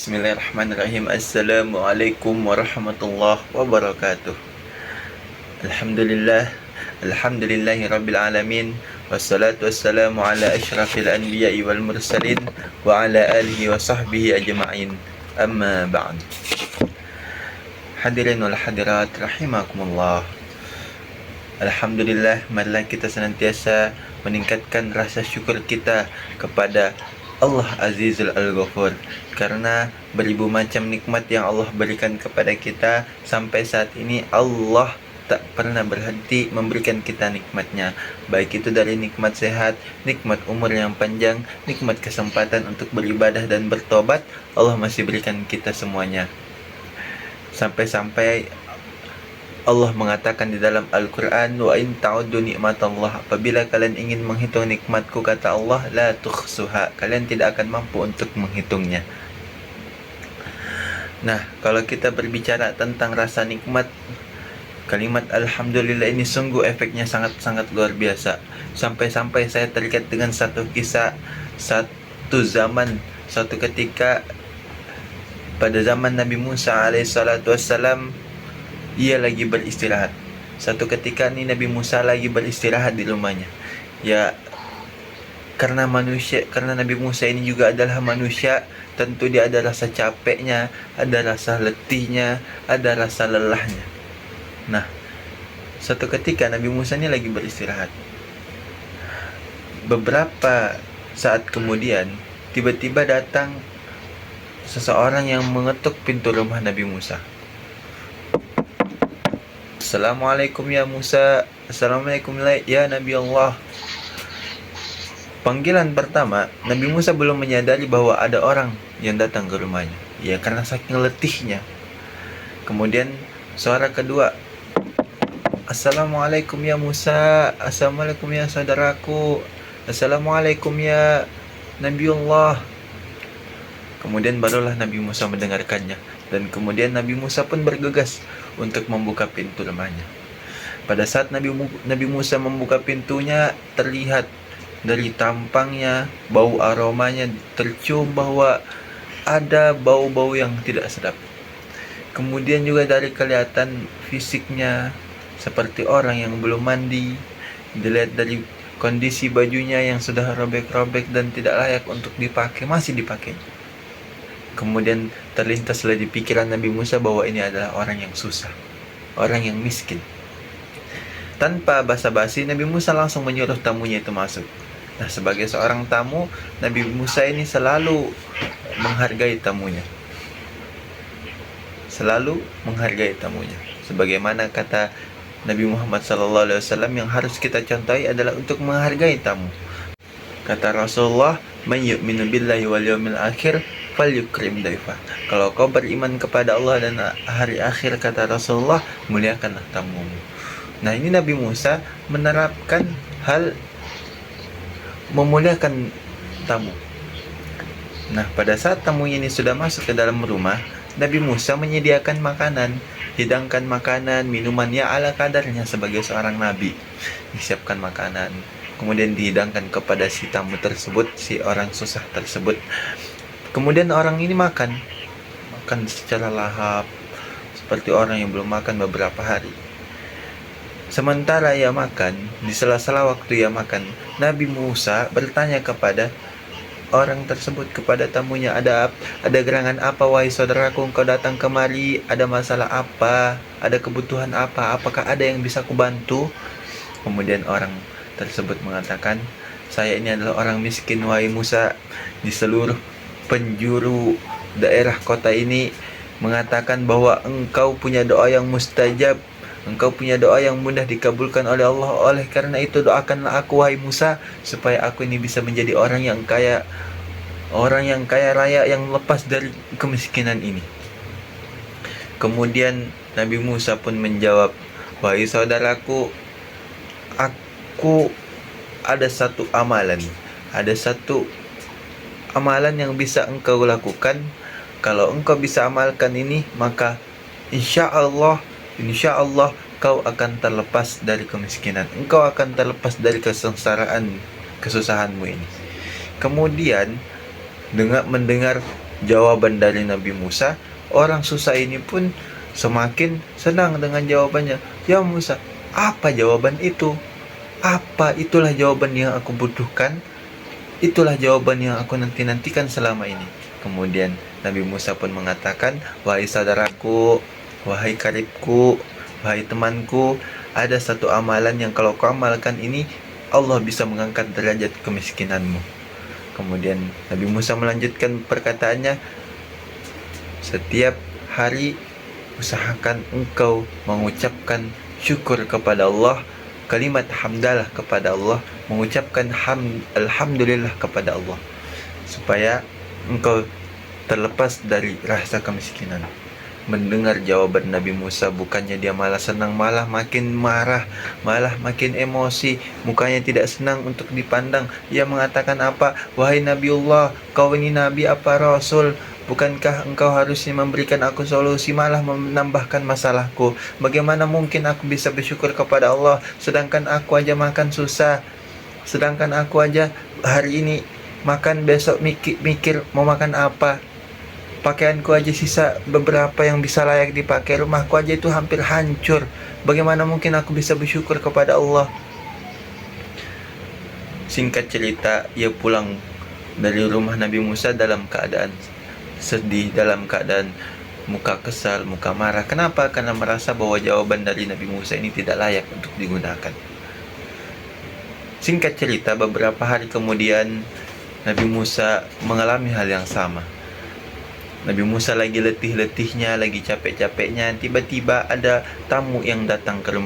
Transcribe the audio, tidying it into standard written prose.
Bismillahirrahmanirrahim. Assalamualaikum warahmatullahi wabarakatuh. Alhamdulillah. Alhamdulillahi rabbil alamin. Wassalatu wassalamu ala asyrafil anbiya'i wal mursalin wa ala alihi wa sahbihi ajma'in. Amma ba'd. Hadirin wal hadirat rahimakumullah. Alhamdulillah, marilah kita senantiasa meningkatkan rasa syukur kita kepada Allah Azizul Al-Ghafur, karena beribu macam nikmat yang Allah berikan kepada kita. Sampai saat ini Allah tak pernah berhenti memberikan kita nikmatnya, baik itu dari nikmat sehat, nikmat umur yang panjang, nikmat kesempatan untuk beribadah dan bertobat. Allah masih berikan kita semuanya. Sampai-sampai Allah mengatakan di dalam Al-Quran, wa in ta'uddu nikmatallah, apabila kalian ingin menghitung nikmatku, kata Allah, la tukhsuha, kalian tidak akan mampu untuk menghitungnya. Nah, kalau kita berbicara tentang rasa nikmat, kalimat Alhamdulillah ini sungguh efeknya sangat-sangat luar biasa. Sampai-sampai saya terikat dengan satu kisah, satu ketika pada zaman Nabi Musa alaihissalatu wassalam, ia lagi beristirahat. Satu ketika nih Nabi Musa lagi beristirahat di rumahnya. Ya, karena Nabi Musa ini juga adalah manusia, tentu dia ada rasa capeknya, ada rasa letihnya, ada rasa lelahnya. Nah, satu ketika Nabi Musa ini lagi beristirahat. Beberapa saat kemudian, tiba-tiba datang seseorang yang mengetuk pintu rumah Nabi Musa. Assalamualaikum ya Musa. Assalamualaikum ya Nabi Allah. Panggilan pertama, Nabi Musa belum menyadari bahwa ada orang yang datang ke rumahnya. Ya, karena saking letihnya. Kemudian suara kedua, Assalamualaikum ya Musa. Assalamualaikum ya saudaraku. Assalamualaikum ya Nabi Allah. Kemudian barulah Nabi Musa mendengarkannya. Dan kemudian Nabi Musa pun bergegas untuk membuka pintu rumahnya. Pada saat Nabi Musa membuka pintunya, terlihat dari tampangnya, bau aromanya tercium bahwa ada bau-bau yang tidak sedap. Kemudian juga dari kelihatan fisiknya seperti orang yang belum mandi. Dilihat dari kondisi bajunya yang sudah robek-robek dan tidak layak untuk dipakai, masih dipakai. Kemudian terlintaslah di pikiran Nabi Musa bahwa ini adalah orang yang susah, orang yang miskin. Tanpa basa-basi, Nabi Musa langsung menyuruh tamunya itu masuk. Nah, sebagai seorang tamu, Nabi Musa ini selalu menghargai tamunya. Selalu menghargai tamunya. Sebagaimana kata Nabi Muhammad SAW, yang harus kita contohi adalah untuk menghargai tamu. Kata Rasulullah, "Man yu'minu billahi wal yawmil akhir falyukrim daifah." Kalau kau beriman kepada Allah dan hari akhir, kata Rasulullah, muliakanlah tamumu. Nah, ini Nabi Musa menerapkan hal memuliakan tamu. Nah, pada saat tamunya ini sudah masuk ke dalam rumah, Nabi Musa menyediakan makanan, hidangkan makanan, minuman ya ala kadarnya sebagai seorang nabi. Disiapkan makanan, kemudian dihidangkan kepada si tamu tersebut, si orang susah tersebut. Kemudian orang ini makan secara lahap, seperti orang yang belum makan beberapa hari. Sementara ia makan, di sela-sela waktu ia makan, Nabi Musa bertanya kepada orang tersebut, kepada tamunya, ada gerangan apa wahai saudaraku engkau datang kemari? Ada masalah apa? Ada kebutuhan apa? Apakah ada yang bisa kubantu? Kemudian orang tersebut mengatakan, saya ini adalah orang miskin wahai Musa. Di seluruh penjuru daerah kota ini mengatakan bahwa engkau punya doa yang mustajab, engkau punya doa yang mudah dikabulkan oleh Allah. Oleh karena itu doakanlah aku wahai Musa, supaya aku ini bisa menjadi orang yang kaya raya, yang lepas dari kemiskinan ini. Kemudian Nabi Musa pun menjawab, wahai saudaraku, aku ada satu amalan yang bisa engkau lakukan. Kalau engkau bisa amalkan ini, maka insya Allah kau akan terlepas dari kemiskinan, engkau akan terlepas dari kesusahanmu ini. Kemudian mendengar jawaban dari Nabi Musa, orang susah ini pun semakin senang dengan jawabannya. Ya Musa, apa jawaban itu? Apa itulah jawaban yang aku butuhkan? Itulah jawaban yang aku nanti-nantikan selama ini. Kemudian Nabi Musa pun mengatakan, wahai saudaraku, wahai karibku, wahai temanku, ada satu amalan yang kalau kau amalkan ini, Allah bisa mengangkat derajat kemiskinanmu. Kemudian Nabi Musa melanjutkan perkataannya, setiap hari usahakan engkau mengucapkan syukur kepada Allah, kalimat hamdalah kepada Allah, mengucapkan alhamdulillah kepada Allah, supaya engkau terlepas dari rasa kemiskinan. Mendengar jawaban Nabi Musa, bukannya dia malah senang, malah makin marah, malah makin emosi, mukanya tidak senang untuk dipandang. Ia mengatakan apa? Wahai Nabiullah, kau ini Nabi apa Rasul? Bukankah engkau harusnya memberikan aku solusi, malah menambahkan masalahku? Bagaimana mungkin aku bisa bersyukur kepada Allah, sedangkan aku aja makan susah, sedangkan aku aja hari ini makan, besok mikir mau makan apa, pakaianku aja sisa beberapa yang bisa layak dipakai, rumahku aja itu hampir hancur. Bagaimana mungkin aku bisa bersyukur kepada Allah? Singkat cerita, ia pulang dari rumah Nabi Musa dalam keadaan sedih, dalam keadaan muka kesal, muka marah. Kenapa? Karena merasa bahwa jawaban dari Nabi Musa ini tidak layak untuk digunakan. Singkat cerita, beberapa hari kemudian Nabi Musa mengalami hal yang sama. Nabi Musa lagi letih-letihnya, lagi capek-capeknya, tiba-tiba ada tamu yang datang ke rumah